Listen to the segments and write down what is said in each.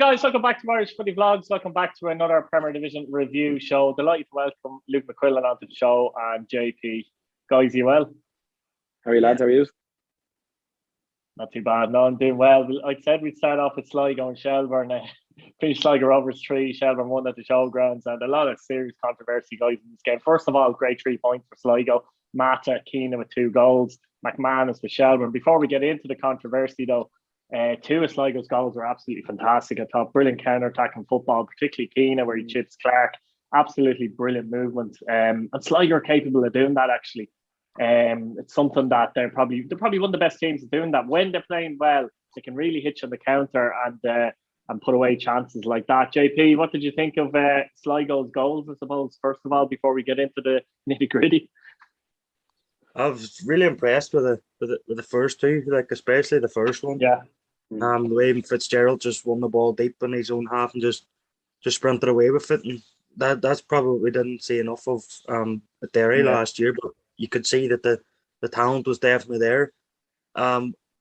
guys, welcome back to Irish Footy Vlogs. Welcome back to another Premier Division review show. Delighted to welcome Luke McQuillan onto the show and JP. Guys, you well? How are you, lads? How are you? Not too bad. No, I'm doing well. I said we'd start off with Sligo and Shelbourne. Finished Sligo Rovers 3, Shelbourne 1 at the Showgrounds, and a lot of serious controversy, guys, in this game. First of all, great 3 points for Sligo. Mata, Keane with 2 goals. McManus for Shelbourne. Before we get into the controversy, though, 2 of Sligo's goals were absolutely fantastic. I thought brilliant counter-attacking football, particularly Keane, where he chips Clark. Absolutely brilliant movement. And Sligo are capable of doing that, actually. It's something that they're probably one of the best teams at doing that. When they're playing well, they can really hit you on the counter and put away chances like that. JP, what did you think of Sligo's goals, I suppose, first of all, before we get into the nitty-gritty? I was really impressed with the first 2, like especially the first one. Yeah. The way Fitzgerald just won the ball deep in his own half and just sprinted away with it, and that's probably we didn't see enough of at Derry last year. But you could see that the talent was definitely there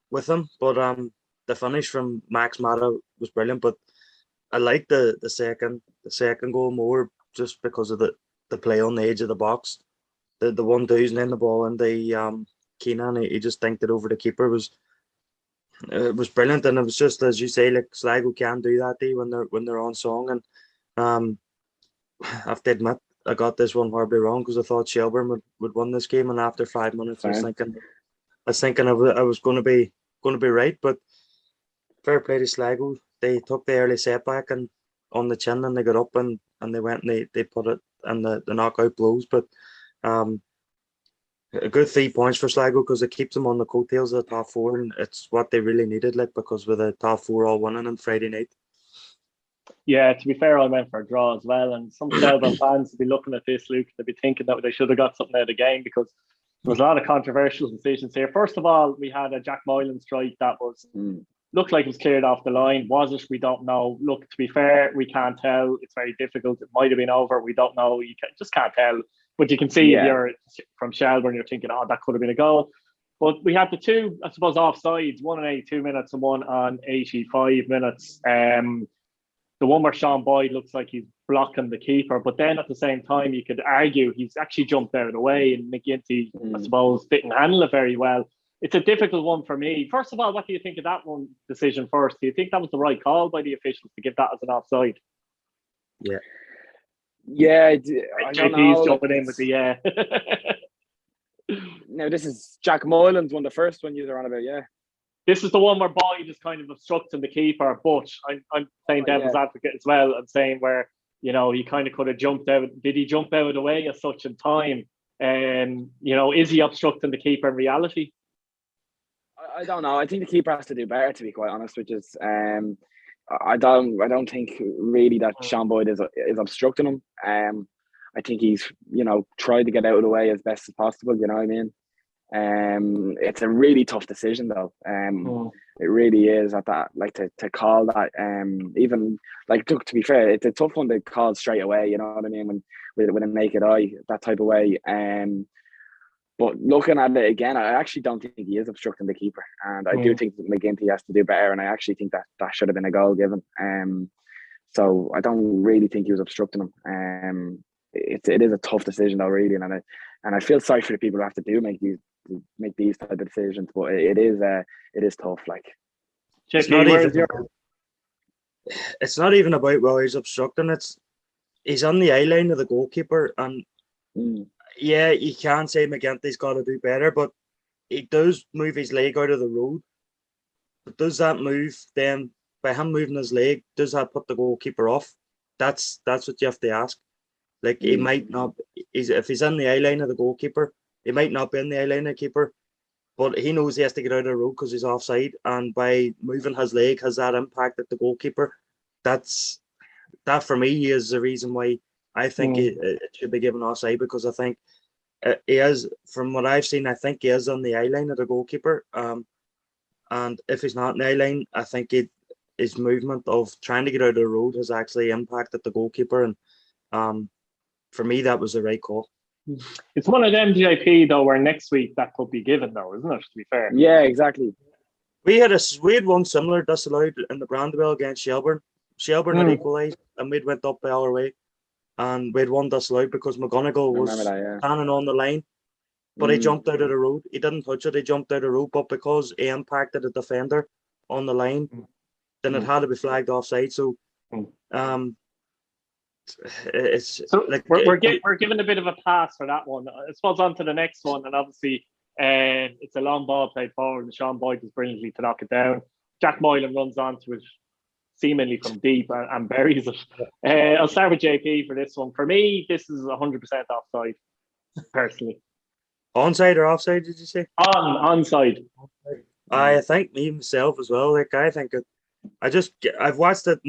with him. But the finish from Max Mata was brilliant. But I like the second goal more just because of the play on the edge of the box. The 1-2s and then the ball and the Keenan, he just dinked it over the keeper. It was brilliant, and it was just, as you say, like Sligo can do that when they're on song. And I have to admit, I got this one horribly wrong because I thought Shelbourne would win this game, and after 5 minutes, I was thinking I was going to be right. But fair play to Sligo, they took the early setback and on the chin, and they got up and they went and they put it in the knockout blows. But a good 3 points for Sligo because it keeps them on the coattails of the top 4, and it's what they really needed, like, because with the top 4 all winning on Friday night. Yeah, to be fair, I went for a draw as well, and some Shelbourne fans will be looking at this, Luke, they'll be thinking that they should have got something out of the game because there was a lot of controversial decisions here. First of all, we had a Jack Moylan strike that was looked like it was cleared off the line. Was it? We don't know. Look, to be fair, we can't tell. It's very difficult. It might have been over. We don't know. You just can't tell. But you can see if you're from Shelbourne, you're thinking, oh, that could have been a goal. But we had the 2, I suppose, offsides, one on 82 minutes and one on 85 minutes. The one where Sean Boyd looks like he's blocking the keeper, but then at the same time, you could argue he's actually jumped out of the way, and McGinty, I suppose, didn't handle it very well. It's a difficult one for me. First of all, what do you think of that one decision first? Do you think that was the right call by the officials to give that as an offside? Yeah. Yeah, I don't know. JP's jumping in with the No, this is Jack Moylan's one, the first one you were on about, yeah. This is the one where Boyd is kind of obstructing the keeper, but I'm playing devil's advocate as well. I'm saying where, he kind of could have jumped out. Did he jump out of the way as such in time? Is he obstructing the keeper in reality? I don't know. I think the keeper has to do better, to be quite honest, which is I don't think really that Sean Boyd is obstructing him. I think he's tried to get out of the way as best as possible. You know what I mean? It's a really tough decision, though. It really is at that, like to call that. Even like to be fair, it's a tough one to call straight away. You know what I mean? With a naked eye, that type of way. But looking at it again, I actually don't think he is obstructing the keeper, and I do think that McGinty has to do better. And I actually think that should have been a goal given. So I don't really think he was obstructing him. It is a tough decision, though, really, and I feel sorry for the people who have to make these type of decisions. But it is tough. Like, it's not even about he's obstructing. He's on the eye line of the goalkeeper, and yeah, you can say McGinty's got to do better, but he does move his leg out of the road. But does that move then, by him moving his leg, does that put the goalkeeper off? That's what you have to ask. Like, he might not, if he's in the eye line of the goalkeeper, he might not be in the eye line of the keeper, but he knows he has to get out of the road because he's offside, and by moving his leg, has that impacted the goalkeeper? That for me is the reason why I think it should be given offside, because I think he is, from what I've seen, I think he is on the eye line of the goalkeeper. And if he's not in the eye line, I think his movement of trying to get out of the road has actually impacted the goalkeeper. And for me, that was the right call. It's one of them, JP, though, where next week that could be given, though, isn't it? To be fair. Yeah, exactly. We had one similar disallowed in the Brandywell against Shelbourne. Shelbourne had equalised, and we'd went up by our way, and we'd won disallowed because McGonigal was standing on the line, but he jumped out of the road. He didn't touch it. He jumped out of the road, but because he impacted the defender on the line, then it had to be flagged offside. So, it's so like we're given a bit of a pass for that one. I suppose on to the next one, and obviously it's a long ball played forward, and Sean Boyd was brilliantly to knock it down. Jack Moylan runs onto it seemingly from deep and buries it. I'll start with JP for this one. For me, this is 100% offside, personally. Onside or offside, did you say? Onside. I think me myself as well. Like, I think I've watched it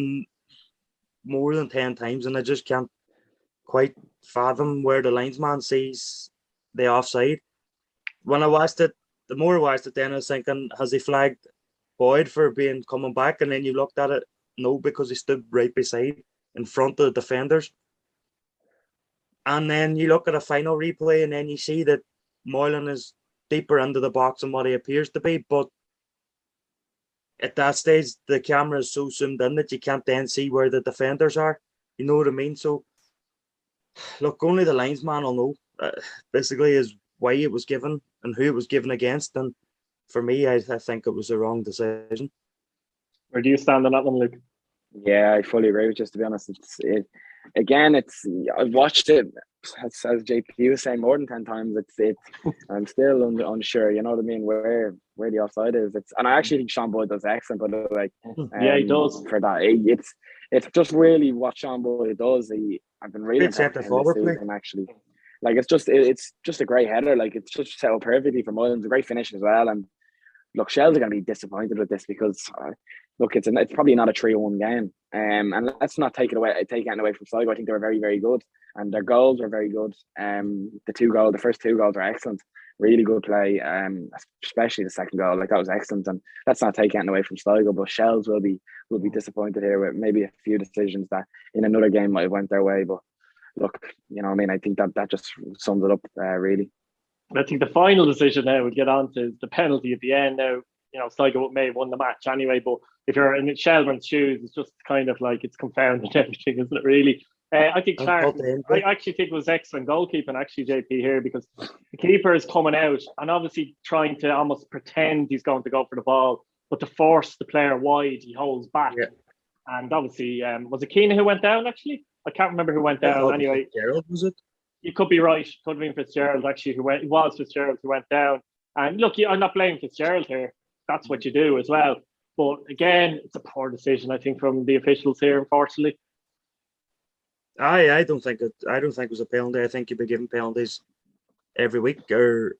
more than 10 times, and I just can't quite fathom where the linesman sees the offside. When I watched it, the more I watched it, then I was thinking, has he flagged Boyd for coming back? And then you looked at it, no, because he stood right beside, in front of the defenders. And then you look at a final replay, and then you see that Moylan is deeper into the box than what he appears to be. But at that stage, the camera is so zoomed in that you can't then see where the defenders are. You know what I mean? So, look, only the linesman will know, basically, is why it was given and who it was given against. And for me, I think it was the wrong decision. Where do you stand on that one, Luke? Yeah, I fully agree with you, to be honest. I've watched it, as JP was saying, more than 10 times. I'm still unsure, you know what I mean, where the offside is. And I actually think Sean Boyd does excellent, but like, yeah, he does. For that, it's just really what Sean Boyd does. I've been really impressed with him this season, actually. Like, it's just a great header. Like, it's just set up perfectly for Mullins. A great finish as well. And look, Shells are going to be disappointed with this because look, it's probably not a 3-1 game. And let's not take it away from Sligo. I think they were very, very good, and their goals were very good. The first two goals were excellent. Really good play. Especially the second goal. Like, that was excellent. And let's not take anything away from Sligo, but Shells will be disappointed here with maybe a few decisions that in another game might have went their way. But look, you know what I mean? I think that just sums it up, really. I think the final decision now would get on to the penalty at the end. Now, you know, Sligo may have won the match anyway, but if you're in Shelbourne's shoes, it's just kind of like it's confounded everything, isn't it, really? I think Clark, I actually think it was excellent goalkeeping, actually, JP, here, because the keeper is coming out and obviously trying to almost pretend he's going to go for the ball, but to force the player wide, he holds back. Yeah. And obviously, was it Keane who went down, actually? I can't remember who went down anyway. Fitzgerald, was it? You could be right. Could have been Fitzgerald, actually, it was Fitzgerald who went down. And look, I'm not blaming Fitzgerald here. That's what you do as well. But again, it's a poor decision, I think, from the officials here, unfortunately. I don't think it was a penalty. I think you'd be given penalties every week or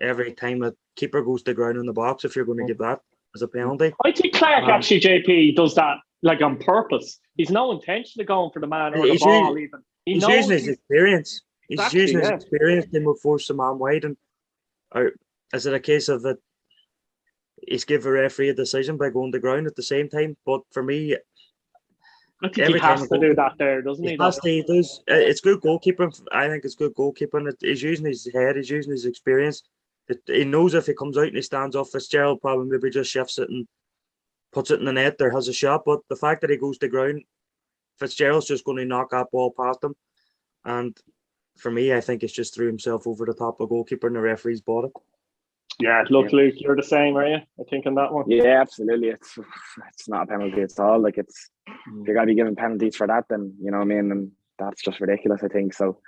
every time a keeper goes to the ground in the box if you're going to give that as a penalty. I think Clark actually, JP, does that like on purpose. He's no intention of going for the man or the ball even. He's using his experience. He's using his experience to move force the man wide. And or is it a case of that he's giving a referee a decision by going to the ground at the same time? But for me, I think he has to do that there, doesn't he? He does. It's good goalkeeping. I think it's good goalkeeping. He's using his head. He's using his experience. He knows if he comes out and he stands off Fitzgerald, probably maybe just shifts it and puts it in the net or has a shot. But the fact that he goes to the ground, Fitzgerald's just going to knock that ball past him. And for me, I think it's just threw himself over the top of the goalkeeper and the referee's bought it. Yeah, look, Luke, you're the same, are you? I think on that one. Yeah, absolutely. It's not a penalty at all. Like, if you're gonna be given penalties for that, then you know what I mean, and that's just ridiculous, I think. So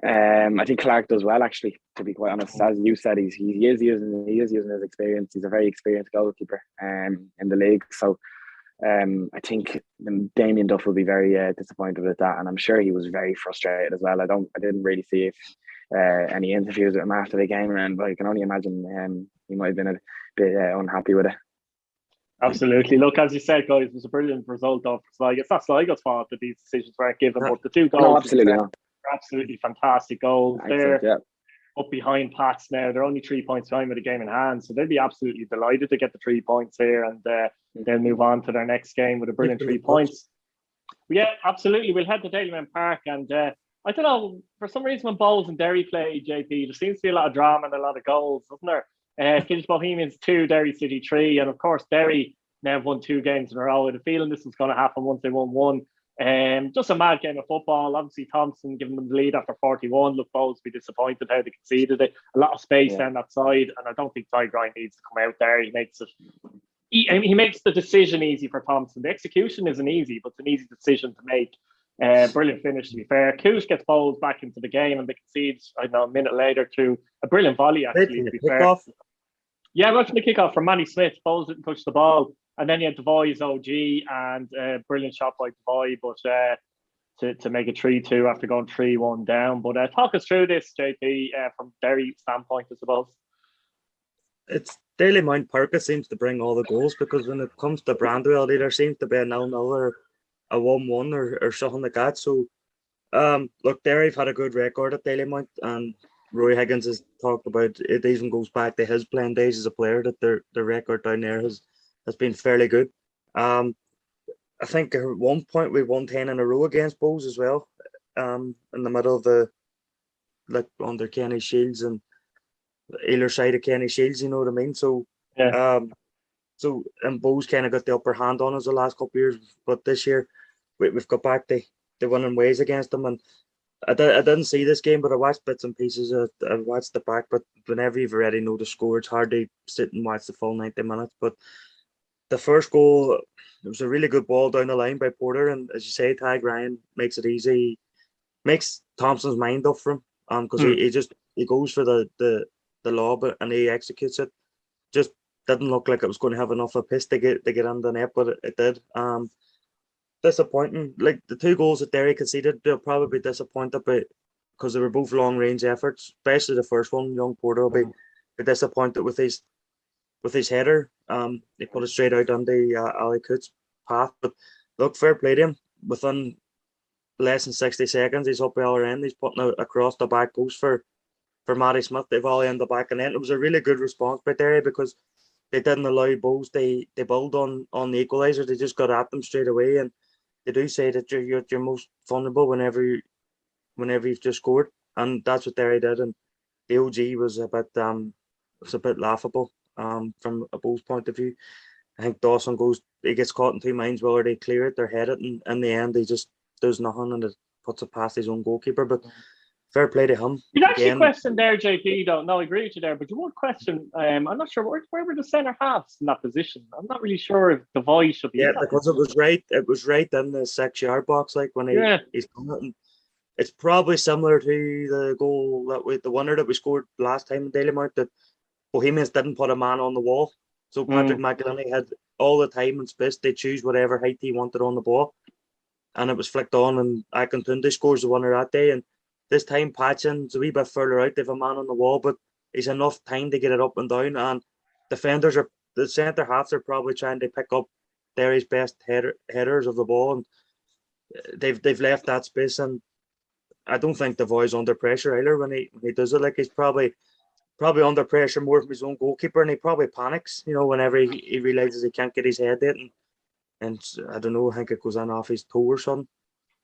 I think Clark does well, actually, to be quite honest. As you said, he is using his experience. He's a very experienced goalkeeper in the league. So I think Damien Duff will be very disappointed with that, and I'm sure he was very frustrated as well. I didn't really see any interviews with him after the game, but I can only imagine he might have been a bit unhappy with it. Absolutely. Look, as you said, guys, it was a brilliant result of Sligo. It's not Sligo's fault that these decisions weren't given, but the two goals were absolutely fantastic goals. They're up behind Pats now. They're only 3 points behind with the game in hand, so they'd be absolutely delighted to get the 3 points here and then move on to their next game with a brilliant 3 points. Yeah, absolutely. We'll head to Dalymount Park, and I don't know, for some reason when Bowls and Derry play, JP, there seems to be a lot of drama and a lot of goals, doesn't there? Finished Bohemians 2, Derry City 3, and of course Derry now have won 2 games in a row. I had a feeling this was going to happen once they won one. Just a mad game of football. Obviously, Thompson giving them the lead after 41. Look, Bowes be disappointed how they conceded it. A lot of space down that side, and I don't think Ty Grind needs to come out there. He makes it. He makes the decision easy for Thompson. The execution isn't easy, but it's an easy decision to make. Brilliant finish, to be fair. Cooch gets Bowles back into the game, and they concede, I don't know, a minute later through a brilliant volley, actually, to be fair. Yeah, right from the kickoff from Manny Smith. Bowles didn't touch the ball. And then you had Devoy's OG and a brilliant shot by Devoy, but to make it 3-2 after going 3-1 down. But talk us through this, JP, from Derry standpoint, I suppose. It's Dalymount Park that seems to bring all the goals, because when it comes to Brandwell, there seems to be a 0-0 or a 1-1 or something like that. So, look, Derry have had a good record at Dalymount, and Roy Higgins has talked about it. Even goes back to his playing days as a player, that their record down there has been fairly good. I think at one point we won 10 in a row against Bowes as well, in the middle of under Kenny Shields and either side of Kenny Shields, you know what I mean? So, and Bowes kind of got the upper hand on us the last couple of years, but this year we've got back the winning ways against them. And I didn't see this game, but I watched bits and pieces. I watched the back, but whenever you've already know the score, it's hard to sit and watch the full 90 minutes. But the first goal, it was a really good ball down the line by Porter, and as you say, Tag Ryan makes it easy, makes Thompson's mind up for him, because he goes for the lob and he executes it. Just didn't look like it was going to have enough of a piss to get on the net, but it did. Disappointing. Like the 2 goals that Derry conceded, they'll probably be disappointed, but because they were both long range efforts, especially the first one. Young Porter will be disappointed with his header. He put it straight out on the Ali Coutts path. But look, fair play to him. Within less than 60 seconds, he's up the other end. He's putting it across the back post for Matty Smith. They volley in the back, and then it was a really good response by Derry, because they didn't allow Bowes. They build on the equaliser. They just got at them straight away, and they do say that you're most vulnerable whenever you've just scored, and that's what Derry did. And the OG was a bit laughable. From a Bowes point of view, I think Dawson gets caught in 2 minds whether they clear it or head it, and in the end he just does nothing and it puts it past his own goalkeeper. But fair play to him. You actually questioned there, JP. Don't know, I agree with you there, but you would question. I'm not sure where were the centre halves in that position. I'm not really sure if the voice should be. Yeah, because it was right in the 6-yard box, like when he's coming it. It's probably similar to the goal the winner that we scored last time in Dalymount, that Bohemians didn't put a man on the wall. So Patrick McElhinney had all the time and space to choose whatever height he wanted on the ball. And it was flicked on, and Akintunde scores the winner that day. And this time Patchin's a wee bit further out. They have a man on the wall, but he's enough time to get it up and down. And the centre halves are probably trying to pick up Derry's best headers of the ball. And they've left that space. And I don't think the boy's under pressure either when he does it. Like, he's probably under pressure more from his own goalkeeper, and he probably panics, whenever he realises he can't get his head in. And I don't know, I think it goes in off his toe or something.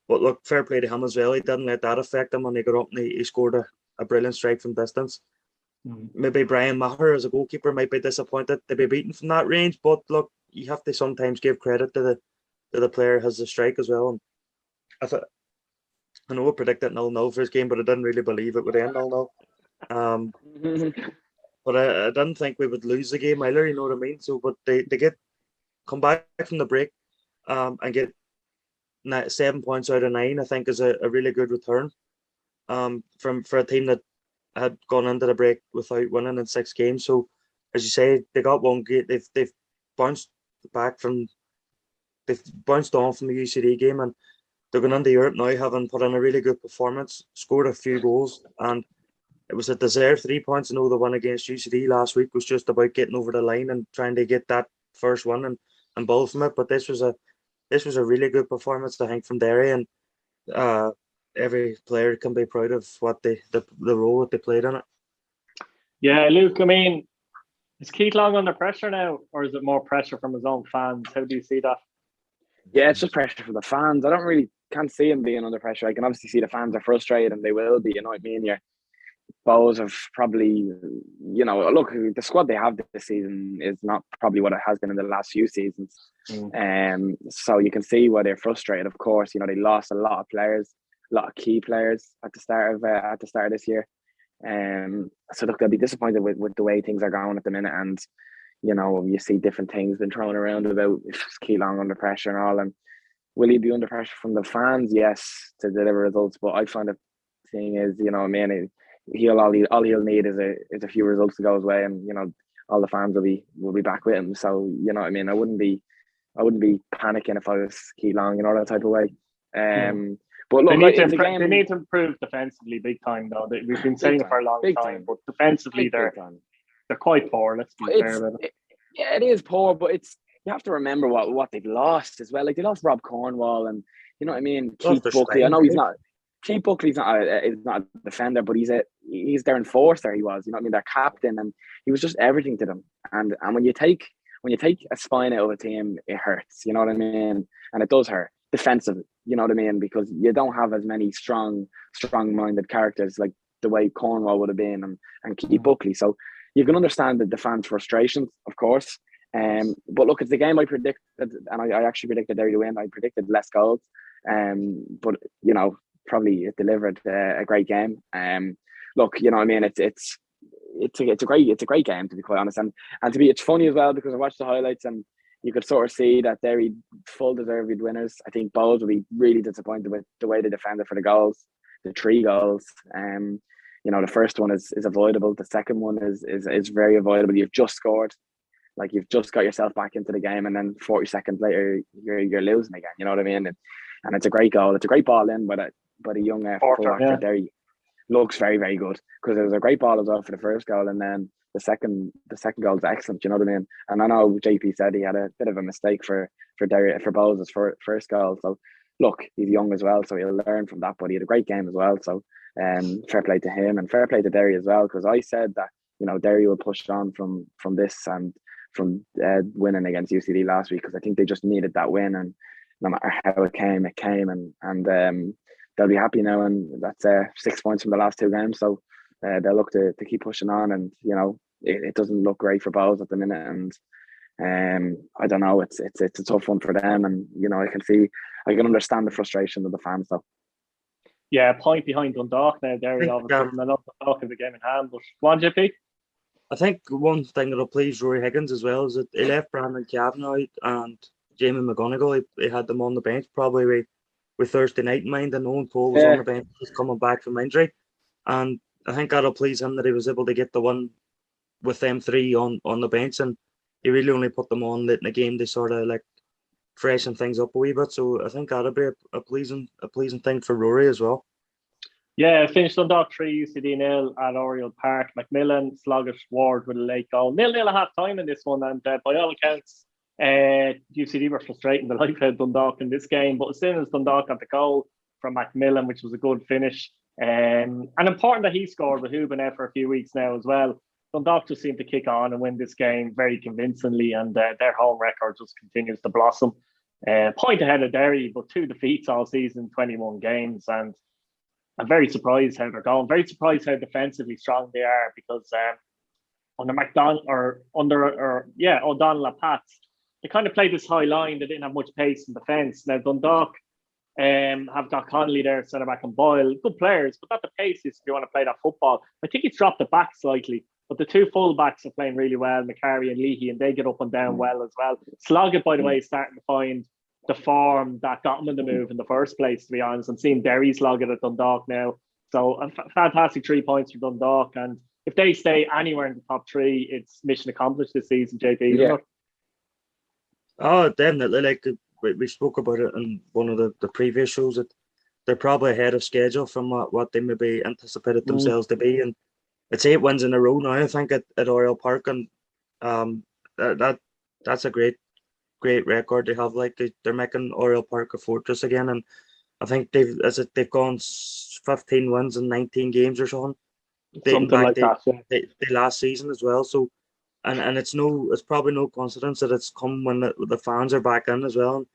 But look, fair play to him as well. He didn't let that affect him when he got up and he scored a brilliant strike from distance. Maybe Brian Maher as a goalkeeper might be disappointed to be beaten from that range, but look, you have to sometimes give credit to the player who has the strike as well. And I know I predicted 0-0 for his game, but I didn't really believe it would end 0-0. But I didn't think we would lose the game either, you know what I mean? So, but they come back from the break and get 7 points out of 9, I think is a really good return for a team that had gone into the break without winning in 6 games. So, as you say, they got one game. They've bounced on from the UCD game, and they're going into Europe now, having put in a really good performance, scored a few goals, and it was a deserved 3 points. I know the one against UCD last week was just about getting over the line and trying to get that first one and build from it. But this was a really good performance, I think, from Derry, and every player can be proud of what the role that they played in it. Yeah, Luke, I mean, is Keith Long under pressure now, or is it more pressure from his own fans? How do you see that? Yeah, it's just pressure from the fans. I can't see him being under pressure. I can obviously see the fans are frustrated, and they will be. I mean, Bowes have probably, look, the squad they have this season is not probably what it has been in the last few seasons. So you can see why they're frustrated. Of course, they lost a lot of players, a lot of key players at the start of this year. So look, they'll be disappointed with the way things are going at the minute, and you see different things been thrown around about Keelan under pressure and all, and will he be under pressure from the fans? Yes, to deliver results, but I find the thing is, all he'll need is a few results to go his way, and all the fans will be back with him. So I wouldn't be panicking if I was Keelan, that type of way. But look, they need to improve defensively big time though. We've been saying it for a long time, but defensively they're quite poor. Let's be fair about it. Yeah, it is poor, but you have to remember what they've lost as well. Like they lost Rob Cornwall, and Keith Buckley. I know Keith Buckley's not a defender, but he's their enforcer. He was, their captain, and he was just everything to them. And when you take a spine out of a team, it hurts. You know what I mean? And it does hurt defensively. You know what I mean? Because you don't have as many strong-minded characters like the way Cornwall would have been and Keith Buckley. So you can understand the fans' frustrations, of course. But look, it's the game I predicted, and I actually predicted Derry to win. I predicted less goals. But probably it delivered a great game. Look, it's a great game, to be quite honest, and it's funny as well because I watched the highlights and you could sort of see that Derry full deserved winners. I think Bowles will be really disappointed with the way they defended for the goals, the 3 goals. The first one is avoidable. The second one is very avoidable. You've just scored, like you've just got yourself back into the game, and then 40 seconds later you're losing again. You know what I mean? And it's a great goal. It's a great ball in by the young fullback for Derry. Looks very, very good because it was a great ball as well for the first goal, and then the second goal is excellent. You know what I mean? And I know JP said he had a bit of a mistake for Derry for Bowles' first goal. So look, he's young as well, so he'll learn from that. But he had a great game as well. So fair play to him and fair play to Derry as well, because I said that Derry will push on from this and from winning against UCD last week, because I think they just needed that win, and no matter how it came, and they'll be happy now, and that's 6 points from the last 2 games. So they'll look to keep pushing on, and it doesn't look great for Bowles at the minute, and I don't know, it's a tough one for them, and I can understand the frustration of the fans though. Yeah, a point behind Dundalk now. Derry obviously, I love Dundalk in the game in hand, but go on, JP. I think one thing that'll please Rory Higgins as well is that he left Brandon Kavanagh and Jamie McGonigal. He had them on the bench probably with Thursday night in mind, and Owen Cole was on the bench, just coming back from injury, and I think that'll please him that he was able to get the one with them 3 on the bench, and he really only put them on late in the game to sort of like freshen things up a wee bit. So I think that'll be a pleasing thing for Rory as well. Yeah, finished Dundalk 3, UCD 0 at Oriel Park. McMillan, sluggish, Ward with a late goal. 0-0 at half time in this one, and by all accounts, UCD were frustrating the life out of Dundalk in this game. But as soon as Dundalk got the goal from McMillan, which was a good finish, and important that he scored with Hubin for a few weeks now as well, Dundalk just seemed to kick on and win this game very convincingly, and their home record just continues to blossom. Point ahead of Derry, but 2 defeats all season, 21 games, and I'm very surprised how they're going. Very surprised how defensively strong they are, because under O'Donnell at Pats, they kind of played this high line. They didn't have much pace in defence. Now Dundalk have got Connolly there, centre back, and Boyle, good players, but not the pace if you want to play that football. I think it's dropped the back slightly, but the 2 full backs are playing really well, McCarry and Leahy, and they get up and down well as well. Sloggett, by the way, is starting to find the form that got him in the move in the first place, to be honest. I'm seeing Derry's Sloggett at Dundalk now. So a fantastic 3 points for Dundalk, and if they stay anywhere in the top 3, it's mission accomplished this season, JP. Yeah. Oh, definitely. Like we spoke about it in one of the previous shows, that they're probably ahead of schedule from what they maybe anticipated themselves to be, and it's 8 wins in a row now, I think, at Oriel Park, and that's a great record they have. Like they're making Oriel Park a fortress again, and I think they've gone 15 wins in 19 games or something. Something like that. Yeah. The last season as well. So, and it's probably no coincidence that it's come when the fans are back in as well.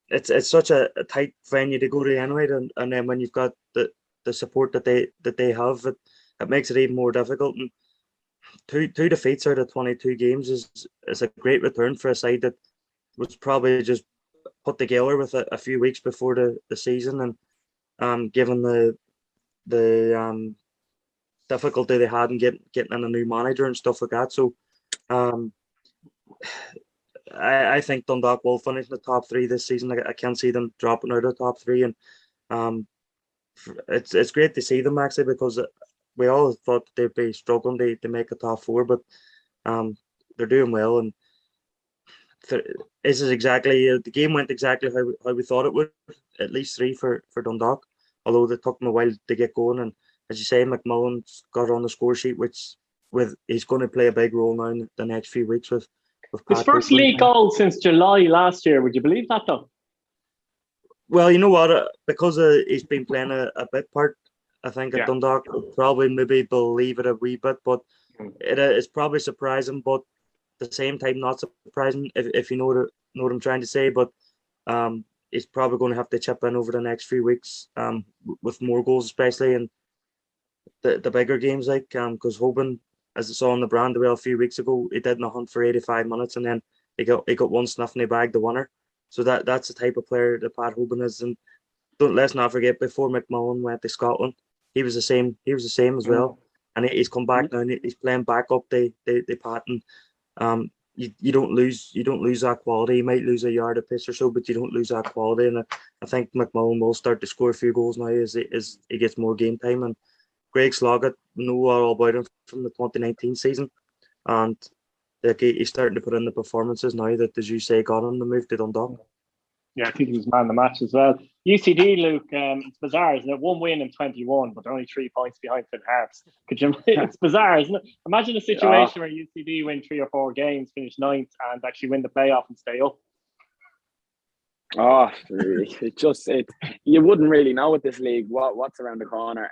It's such a tight venue to go to anyway, and then when you've got the support that they have, it makes it even more difficult. And two defeats out of 22 games is a great return for a side that was probably just put together with a few weeks before the season, and given the difficulty they had in getting in a new manager and stuff like that. So I think Dundalk will finish in the top three this season. I can't see them dropping out of the top three, and it's great to see them actually, because we all thought they'd be struggling to make a top four, but they're doing well. And this is exactly the game went exactly how we thought it would. At least three for Dundalk, although it took them a while to get going. And as you say, McMullen's got on the score sheet, which he's going to play a big role now in the next few weeks with his first league goal since July last year. Would you believe that though? Well, you know what? Because he's been playing a bit part, I think, at Dundalk, probably maybe believe it a wee bit, but it's probably surprising, but at the same time not surprising if you know what I'm trying to say. But he's probably going to have to chip in over the next few weeks with more goals, especially in the bigger games, like because Hoban, as I saw on the brand a few weeks ago, he did in a hunt for 85 minutes, and then he got one sniff and he bagged the winner. So that's the type of player that Pat Hoban is. And let's not forget, before McMullen went to Scotland, he was the same as well. And he's come back now, and he's playing back up the Pat. And you don't lose that quality. You might lose a yard of pitch or so, but you don't lose that quality. And I think McMullen will start to score a few goals now as he gets more game time. And Greg Sloggett, we know all about him from the 2019 season, and he's starting to put in the performances now that, as you say, got him the move to Dundalk. Yeah, I think he was man of the match as well. UCD, Luke, it's bizarre, isn't it? 1 win in 21, but they're only 3 points behind Finn Harps. It's bizarre, isn't it? Imagine a situation where UCD win 3 or 4 games, finish 9th, and actually win the playoff and stay up. Oh, you wouldn't really know with this league what's around the corner.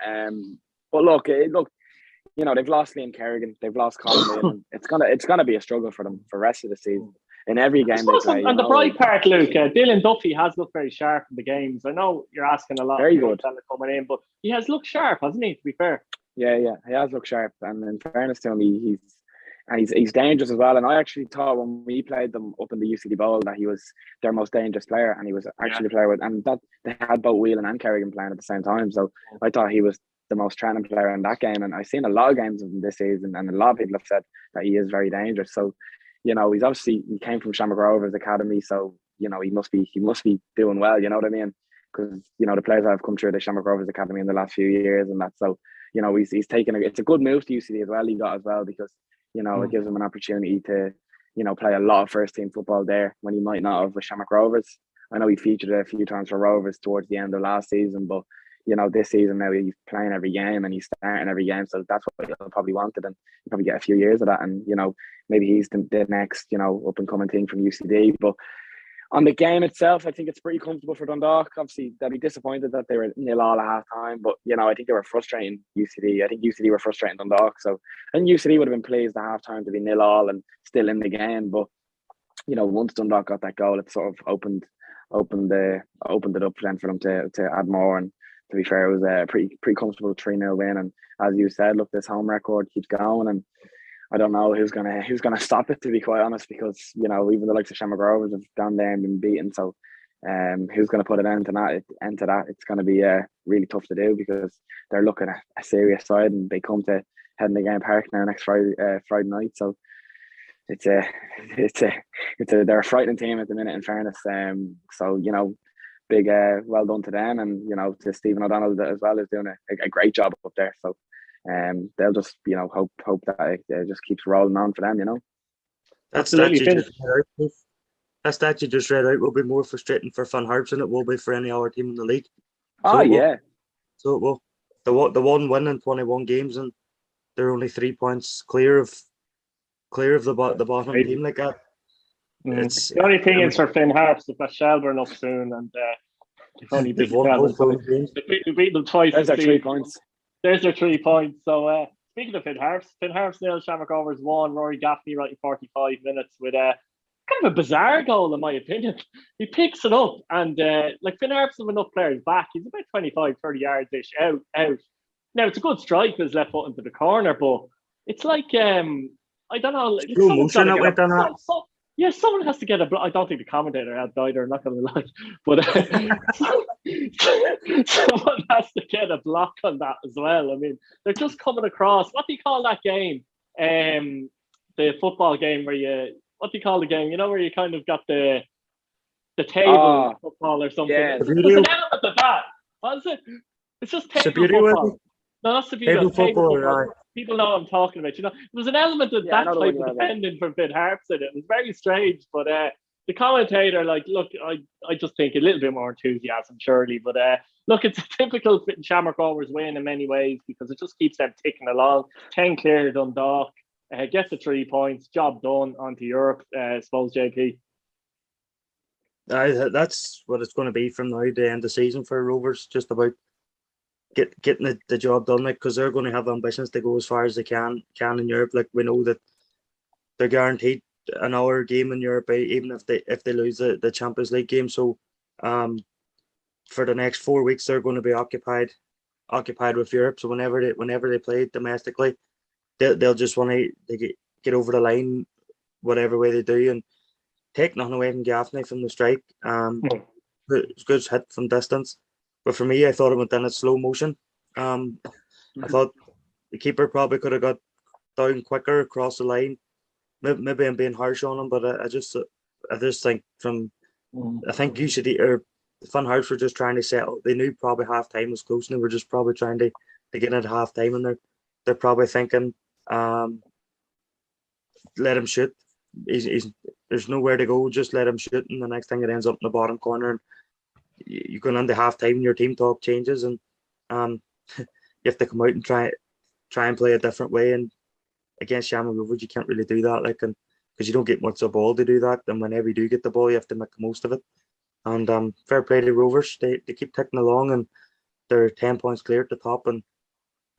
But look, you know, they've lost Liam Kerrigan, they've lost Colin Whelan. It's gonna be a struggle for them for the rest of the season. In every game they play. And the bright part, Luke, Dylan Duffy has looked very sharp in the games. I know you're asking a lot. Very good. Coming in, but he has looked sharp, hasn't he? To be fair. Yeah, he has looked sharp, and in fairness to him, he's dangerous as well. And I actually thought when we played them up in the UCD Bowl that he was their most dangerous player, and he was actually a player with, and that they had both Whelan and Kerrigan playing at the same time. So I thought he was the most training player in that game, and I've seen a lot of games of him this season, and a lot of people have said that he is very dangerous. So, you know, he came from Shamrock Rovers Academy, so you know he must be doing well. You know what I mean? Because you know the players that have come through the Shamrock Rovers Academy in the last few years, and that. So you know he's taken it's a good move to UCD as well. He got as well because you know it gives him an opportunity to play a lot of first team football there when he might not have with Shamrock Rovers. I know he featured a few times for Rovers towards the end of last season, but you know, this season now he's playing every game and he's starting every game, so that's what he'll probably wanted, and he'll probably get a few years of that. And you know, maybe he's the next up and coming thing from UCD. But on the game itself, I think it's pretty comfortable for Dundalk. Obviously, they'll be disappointed that they were 0-0 at half time, but you know, I think they were frustrating UCD. I think UCD were frustrating Dundalk. So I think UCD would have been pleased at half time to be 0-0 and still in the game. But you know, once Dundalk got that goal, it sort of opened it up then for them to add more. And to be fair, it was a pretty comfortable 3-0 win. And as you said, look, this home record keeps going, and I don't know who's gonna stop it, to be quite honest, because you know even the likes of Shamrock Rovers have gone there and been beaten. So, who's gonna put an end to that? It's gonna be really tough to do because they're looking at a serious side, and they come to Heading Game Park now next Friday night. So they're a frightening team at the minute, in fairness. So you know, big well done to them, and you know to Stephen O'Donnell as well, is doing a great job up there. So they'll just hope that it just keeps rolling on for them. You know, that stat you just read out will be more frustrating for Finn Harps than it will be for any other team in the league. So it will. The one win in 21 games, and they're only 3 points clear of the bottom team like that. The only thing is for Finn Harps, they've got Shelbourne up soon, and they've only beaten them twice. There's their 3 points. There's their 3 points. So speaking of Finn Harps 0, Shamrock Rovers 1. Rory Gaffney right in 45 minutes with kind of a bizarre goal in my opinion. He picks it up, and like Finn Harps have enough players back. He's about 25-30 yards ish out. Now it's a good strike with his left foot into the corner, but it's like I don't know. Like, Slow someone's got motion to that get went on that. yeah, someone has to get a block. I don't think the commentator had either. I'm not going to lie, but someone has to get a block on that as well. I mean, they're just coming across. What do you call that game? The football game where you. What do you call the game? You know, where you kind of got the table football or something. Yeah. There's an element of that. What is it? It's just table football. No, that's the table football. Right. People know what I'm talking about. You know, there was an element of that type of defending from Finn Harps in it. It was very strange, but the commentator, like, look, I just think a little bit more enthusiasm, surely. But look, it's a typical Shamrock Rovers win in many ways because it just keeps them ticking along. 10 clear Dundalk, get the 3 points, job done, on to Europe, I suppose, JP. That's what it's going to be from now to the end of the season for Rovers, just about getting the job done, like, because they're going to have ambitions to go as far as they can in Europe. Like, we know that they're guaranteed another game in Europe, even if they lose the Champions League game. So for the next 4 weeks they're going to be occupied with Europe. So whenever they play domestically, they'll just want to get over the line whatever way they do, and take nothing away from Gaffney from the strike. It's good hit from distance. But for me, I thought it went in slow motion. I thought the keeper probably could have got down quicker across the line. Maybe I'm being harsh on him, but I just think I think usually Finn Harps were just trying to settle. They knew probably half time was close, and they were just probably trying to get at half time, and they're probably thinking, let him shoot. There's nowhere to go. Just let him shoot, and the next thing it ends up in the bottom corner. And you go into half time, your team talk changes, and you have to come out and try and play a different way. And against Shamrock Rovers, you can't really do that, like, and because you don't get much of the ball to do that. And whenever you do get the ball, you have to make the most of it. And fair play to Rovers, they keep ticking along, and they're 10 points clear at the top, and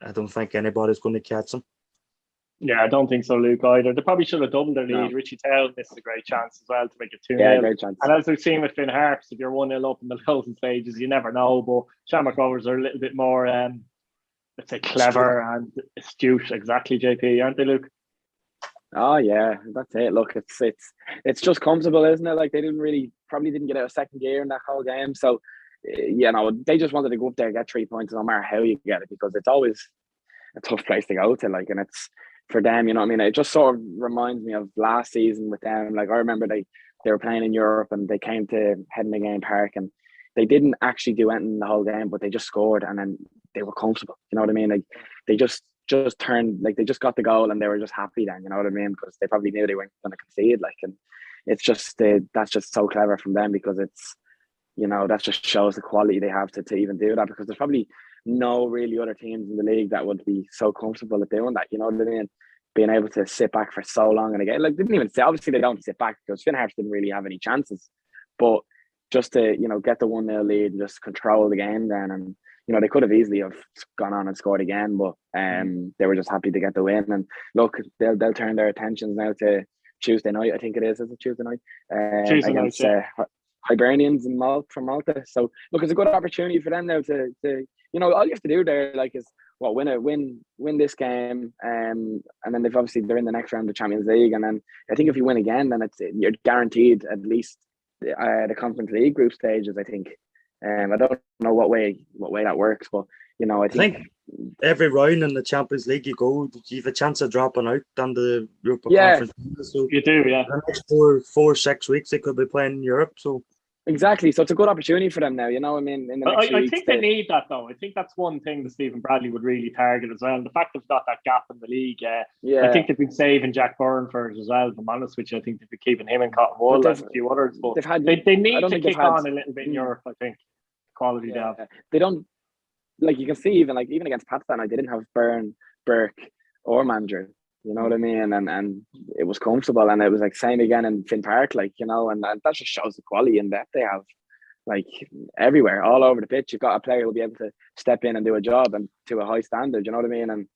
I don't think anybody's going to catch them. Yeah, I don't think so, Luke, either. They probably should have doubled their lead. No. Richie Towell missed a great chance as well to make it 2-0. Yeah, great chance. And as we've seen with Finn Harps, if you're 1-0 up in the closing stages, you never know. But Shamrock Rovers are a little bit more, let's say, clever and astute. Exactly, JP, aren't they, Luke? Oh yeah, that's it. Look, it's just comfortable, isn't it? Like, they probably didn't get out of second gear in that whole game. So, you know, they just wanted to go up there and get 3 points, no matter how you get it, because it's always a tough place to go to. Like, and it's for them, you know what I mean? It just sort of reminds me of last season with them. Like, I remember they were playing in Europe and they came to Headingley Park and they didn't actually do anything the whole game, but they just scored and then they were comfortable. You know what I mean? Like, they just turned, like, they just got the goal and they were just happy then, you know what I mean? Because they probably knew they weren't going to concede. Like, and it's just that's just so clever from them, because it's, you know, that just shows the quality they have to even do that, because there's probably no really other teams in the league that would be so comfortable at doing that, you know what I mean? Being able to sit back for so long in a game. Like, didn't even say, obviously they don't sit back because Finn Harps didn't really have any chances, but just to, you know, get the 1-0 lead and just control the game then, and, you know, they could have easily have gone on and scored again, but they were just happy to get the win. And look, they'll turn their attentions now to Tuesday night, I think it is it Tuesday night? Against Hibernians in Malta. So look, it's a good opportunity for them now to you know, all you have to do there, like, is win this game, and then they're in the next round of the Champions League, and then I think if you win again, then you're guaranteed at least the Conference League group stages, I think. I don't know what way that works, but, you know, I think every round in the Champions League you go, you have a chance of dropping out down the Europa Conference. So you do, yeah. The next 4-6 weeks they could be playing in Europe, so. Exactly, so it's a good opportunity for them now, you know. I mean, in the next I think they need that, though. I think that's one thing that Stephen Bradley would really target as well. The fact they've got that gap in the league. I think they've been saving Jack Byrne for it as well, if I'm honest with you. I think they've been keeping him in Cotton Wool and a few others. But they need to kick on a little bit in Europe, I think. Quality they have. They don't, like, you can see even against Pats that night, they didn't have Byrne, Burke, or Mandrew. You know what I mean? And it was comfortable, and it was like same again in Finn Park, like, you know, and that just shows the quality and depth they have, like, everywhere, all over the pitch. You've got a player who'll be able to step in and do a job and to a high standard. You know what I mean? And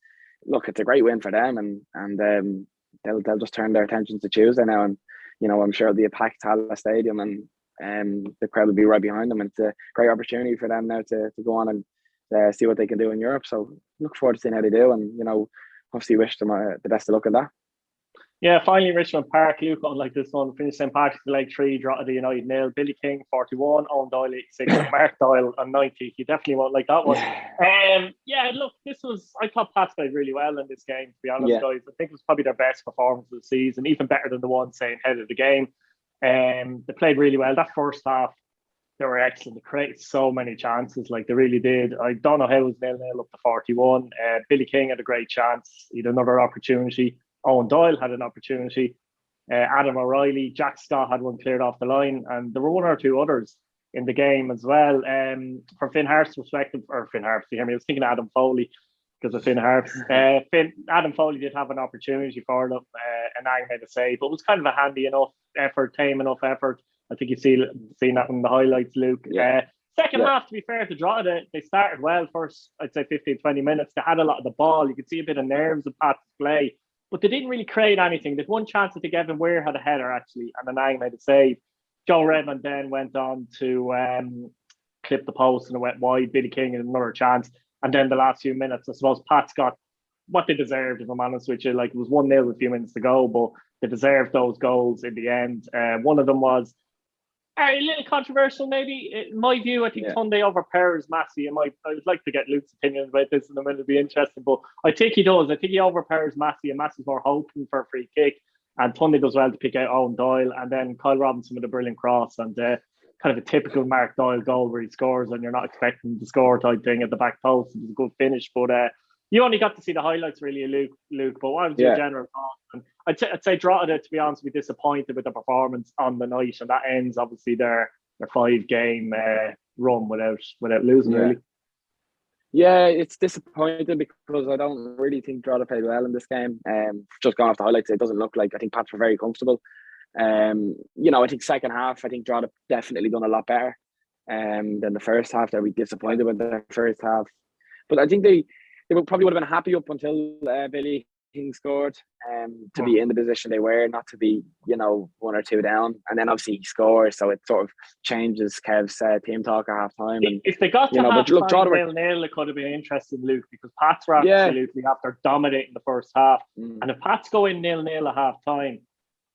look, it's a great win for them, and they'll just turn their attentions to Tuesday now, and, you know, I'm sure it'll be a packed Tallaght Stadium, and the crowd will be right behind them. And it's a great opportunity for them now to go on and see what they can do in Europe. So look forward to seeing how they do, and obviously wish them the best of luck in that. Yeah, finally, Richmond Park, Luke, unlike this one, finished St. Patrick's Day 3, Drogheda United 0, Billy King 41, Owen Doyle 86, Mark Doyle on 90. You definitely won't like that one. Yeah, look, I thought Pats played really well in this game, to be honest, guys. I think it was probably their best performance of the season, even better than the one saying head of the game. They played really well. That first half, they were excellent. They created so many chances, like they really did. I don't know how it was 0-0 up to 41. Billy King had a great chance. He had another opportunity. Owen Doyle had an opportunity. Adam O'Reilly, Jack Scott had one cleared off the line, and there were one or two others in the game as well. From Finn Harps' perspective, or Finn Harps, you hear me? I was thinking Adam Foley because of Finn Harps. Adam Foley did have an opportunity for them, and I made a save, but it was kind of a handy enough effort, tame enough effort. I think you've seen that in the highlights, Luke. Second half, to be fair to Drogheda, they started well first, I'd say 15, 20 minutes. They had a lot of the ball. You could see a bit of nerves of Pat's play, but they didn't really create anything. There's one chance that Evan Weir had a header, actually, and Anang made a save. Joe Redmond then went on to clip the post and it went wide. Billy King had another chance. And then the last few minutes, I suppose Pat's got what they deserved, if I'm honest with you. Like, it was 1-0 with a few minutes to go, but they deserved those goals in the end. One of them was a little controversial, maybe. In my view, I think Tunde overpowers Massey. I would like to get Luke's opinion about this in a minute. It'd be interesting, but I think he does. I think he overpowers Massey, and Massey's more hoping for a free kick. And Tunde does well to pick out Owen Doyle, and then Kyle Robinson with a brilliant cross, and kind of a typical Mark Doyle goal where he scores and you're not expecting him to score type thing at the back post. It was a good finish, but you only got to see the highlights really, Luke. But what was your general thought? And I'd say Drogheda, to be honest, be disappointed with the performance on the night, and that ends obviously their 5-game run without losing really. Yeah, it's disappointing because I don't really think Drogheda played well in this game. Just going off the highlights, it doesn't look like. I think Pats were very comfortable. I think second half, I think Drogheda definitely done a lot better than the first half. They'll be disappointed with the first half, but I think they probably would have been happy up until Billy King scored to be in the position they were, not to be 1 or 2 down, and then obviously he scores, so it sort of changes Kev's team talk at half time. And if they got to half time 0-0, it could have been interesting, Luke, because Pats were absolutely after dominating the first half, and if Pats go in 0-0 at half time,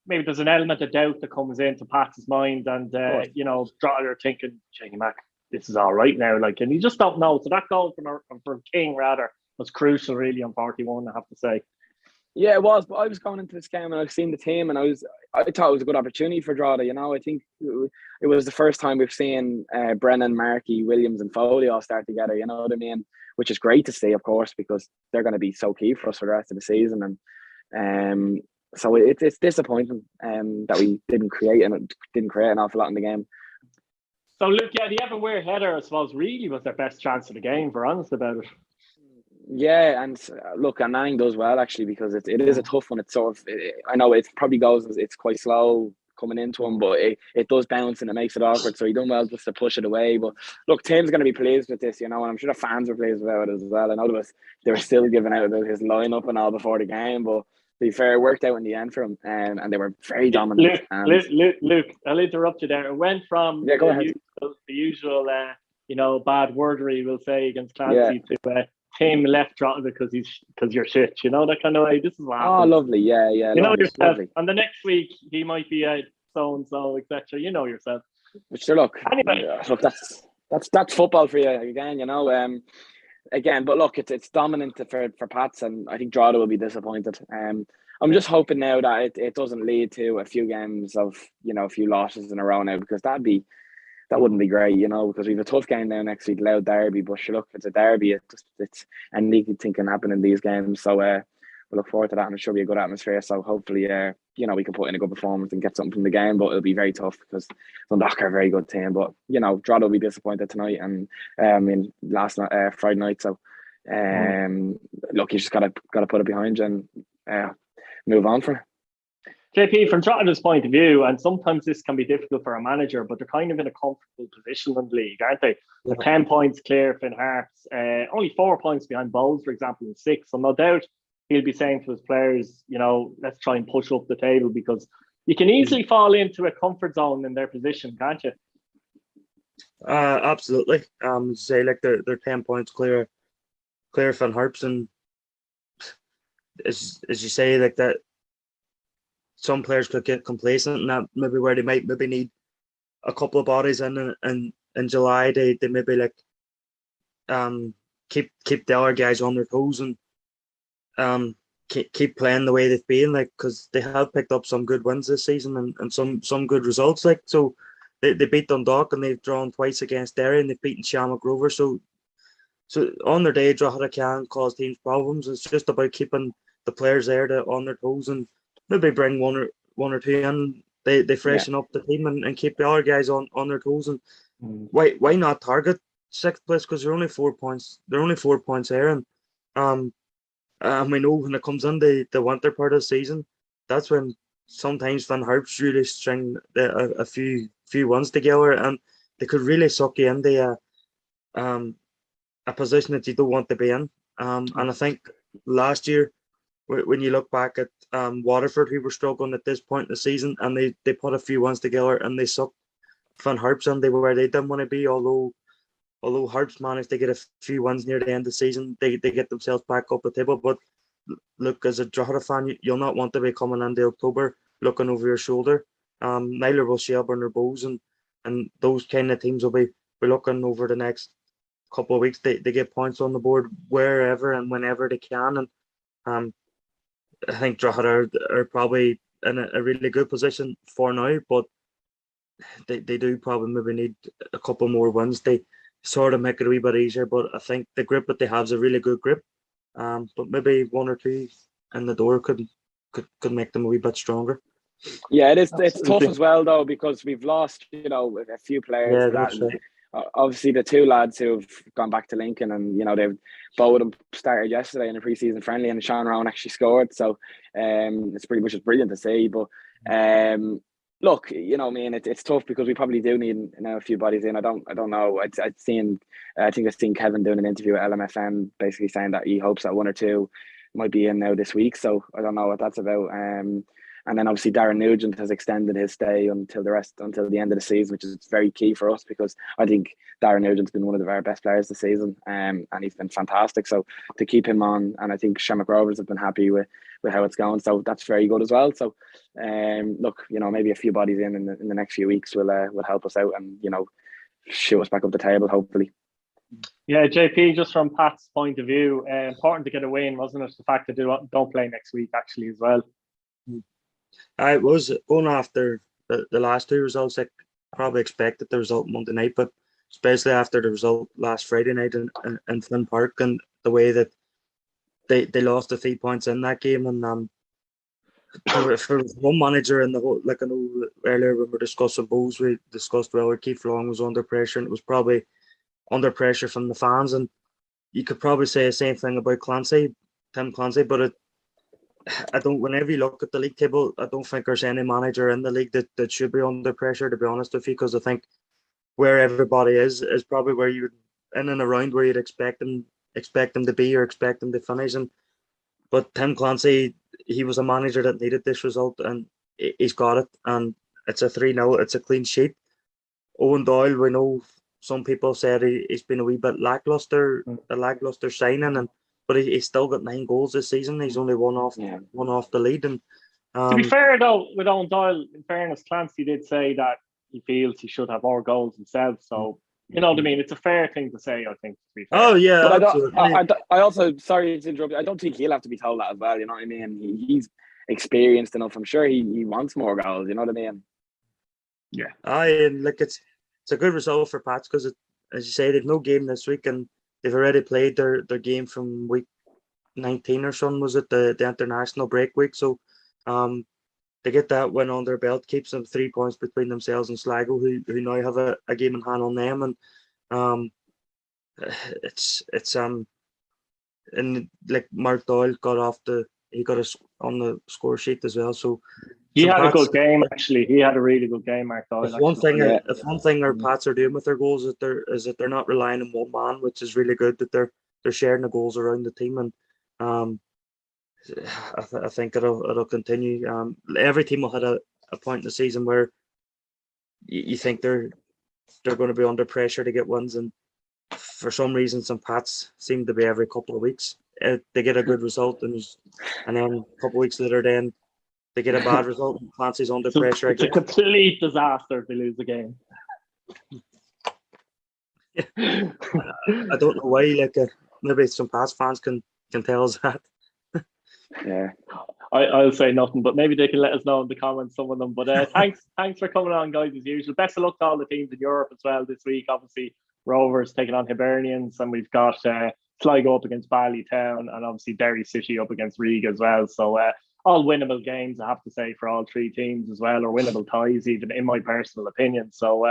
maybe there's an element of doubt that comes into Pat's mind, and Drogheda are thinking, Jamie Mack, this is all right now, like, and you just don't know. So that goal from King rather was crucial, really, on 41, I have to say. Yeah, it was. But I was going into this game and I've seen the team, and I thought it was a good opportunity for Drogheda. I think it was the first time we've seen Brennan, Markey, Williams, and Foley all start together. You know what I mean? Which is great to see, of course, because they're going to be so key for us for the rest of the season. And so it's disappointing that we didn't create an awful lot in the game. So Luke, the Evan Weir header, I suppose, really was their best chance of the game. If we're honest about it. Yeah, and look, Anang does well actually, because it is a tough one. It's sort of, I know it probably goes, it's quite slow coming into him, but it does bounce and it makes it awkward. So he done well just to push it away. But look, Tim's going to be pleased with this, and I'm sure the fans were pleased about it as well. I know they were still giving out about his lineup and all before the game, but to be fair, it worked out in the end for him, and they were very dominant. Luke, I'll interrupt you there. It went from the usual bad wordery, we'll say, against Clancy to Tim left Drogheda because you're shit, that kind of way. This is what happens. Oh, lovely, yeah. Yourself. Lovely. And the next week he might be so and so, etc. You know yourself. But sure, look, anyway, look, that's football for you again. Again, but look, it's dominant for Pats, and I think Drogheda will be disappointed. I'm just hoping now that it doesn't lead to a few games of a few losses in a row now, because that wouldn't be great, because we have a tough game now next week, Loud Derby. But sure, look, it's a derby. It's anything can happen in these games. So we look forward to that, and it should be a good atmosphere. So hopefully, we can put in a good performance and get something from the game. But it'll be very tough because Dundalk are a very good team. But Drogheda will be disappointed tonight, and last night, Friday night. So look, you just gotta put it behind you and move on from it. JP, from Drogheda's point of view, and sometimes this can be difficult for a manager, but they're kind of in a comfortable position in the league, aren't they? They're 10 points clear, Finn Harps, only 4 points behind Bowles, for example, in 6. So no doubt he'll be saying to his players, let's try and push up the table, because you can easily fall into a comfort zone in their position, can't you? Absolutely. Say like they're 10 points clear Claire Van Harps, and as you say, like that, some players could get complacent, and that maybe where they might maybe need a couple of bodies in July. They maybe like keep the other guys on their toes and keep playing the way they've been, like, because they have picked up some good wins this season and some good results, like. So they beat Dundalk, and they've drawn twice against Derry, and they've beaten Shamrock, Rovers. So on their day, Drogheda can cause teams problems. It's just about keeping the players there on their toes, and maybe bring one or two in. They freshen up the team and keep the other guys on their toes. And why not target sixth place? Because they're only 4 points. They're only 4 points there, and we know when it comes in the winter part of the season, that's when sometimes Van Harps really string a few wins together, and they could really suck you into a position that you don't want to be in. And I think last year, when you look back at Waterford, who were struggling at this point in the season, and they put a few wins together and they sucked Van Harps in, they were where they didn't want to be. Although Harps managed to get a few wins near the end of the season, they get themselves back up the table. But look, as a Drogheda fan, you'll not want to be coming into October looking over your shoulder. Neither will Shelbourne or Bows, and those kind of teams will be looking over the next couple of weeks. They get points on the board wherever and whenever they can, and I think Drogheda are probably in a really good position for now, but they do probably maybe need a couple more wins. They sort of make it a wee bit easier, but I think the grip that they have is a really good grip. But maybe one or two in the door could make them a wee bit stronger. Yeah, it's tough as well though, because we've lost, a few players. Obviously the two lads who've gone back to Lincoln, and they've both of them started yesterday in a pre-season friendly, and Sean Rowan actually scored, so it's pretty much brilliant to see. But look, it's tough because we probably do need a few bodies in. I don't know. I think I've seen Kevin doing an interview at LMFM basically saying that he hopes that one or two might be in now this week, so I don't know what that's about. And then obviously Darren Nugent has extended his stay until the end of the season, which is very key for us, because I think Darren Nugent's been one of our best players this season, and he's been fantastic. So to keep him on, and I think Shamrock Rovers have been happy with how it's going, so that's very good as well. So look, maybe a few bodies in the next few weeks will help us out and shoot us back up the table, hopefully. Yeah, JP, just from Pat's point of view, important to get a win, wasn't it? The fact that they don't play next week actually as well. I was going after the last two results. I probably expected the result Monday night, but especially after the result last Friday night in Flynn Park, and the way that they lost the 3 points in that game. And if there was one manager in the whole, like I know earlier when we were discussing Bowes, we discussed whether Keith Long was under pressure, and it was probably under pressure from the fans. And you could probably say the same thing about Tim Clancy, but whenever you look at the league table, I don't think there's any manager in the league that should be under pressure, to be honest with you, because I think where everybody is probably where you're in and around where you'd expect them to be or expect them to finish. But Tim Clancy, he was a manager that needed this result, and he's got it, and it's a 3-0, it's a clean sheet. Owen Doyle, we know some people said he's been a wee bit lackluster, a lackluster signing, but he's still got 9 goals this season. He's only one off the lead. And to be fair though, with Owen Doyle, in fairness, Clancy did say that he feels he should have more goals himself. So you know what I mean. It's a fair thing to say, I think. To be fair. Oh yeah, but absolutely. I also, sorry to interrupt, I don't think he'll have to be told that as well. You know what I mean? He's experienced enough. I'm sure he wants more goals. You know what I mean? Yeah. And like it's a good result for Pats, because as you say, they've no game this week, and they've already played their game from week 19 or something, was it, the international break week. So to get that win on their belt keeps them 3 points between themselves and Sligo, who now have a game in hand on them. And it's and like Mark Doyle he got us on the score sheet as well. So he had a good game, actually. He had a really good game, Mark Doyle. If one thing our Pats are doing with their goals is that they're not relying on one man, which is really good, that they're sharing the goals around the team. And I think it'll continue. Every team will hit a point in the season where you think they're going to be under pressure to get wins, and for some reason, St. Pat's seem to be every couple of weeks. They get a good result, and then a couple of weeks later, then they get a bad result, and Clancy's under pressure it's again. a complete disaster if they lose a game. I don't know why. Like maybe some past fans can tell us that. Yeah, I'll say nothing, but maybe they can let us know in the comments, some of them. But thanks for coming on, guys, as usual. Best of luck to all the teams in Europe as well this week. Obviously, Rovers taking on Hibernians, and we've got Sligo up against Ballytown, and obviously Derry City up against Riga as well. So all winnable games, I have to say, for all three teams as well, or winnable ties, even in my personal opinion. So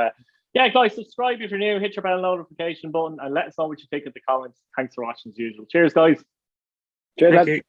yeah, guys, subscribe if you're new, hit your bell notification button, and let us know what you think in the comments. Thanks for watching as usual. Cheers, guys. cheers. Thank you.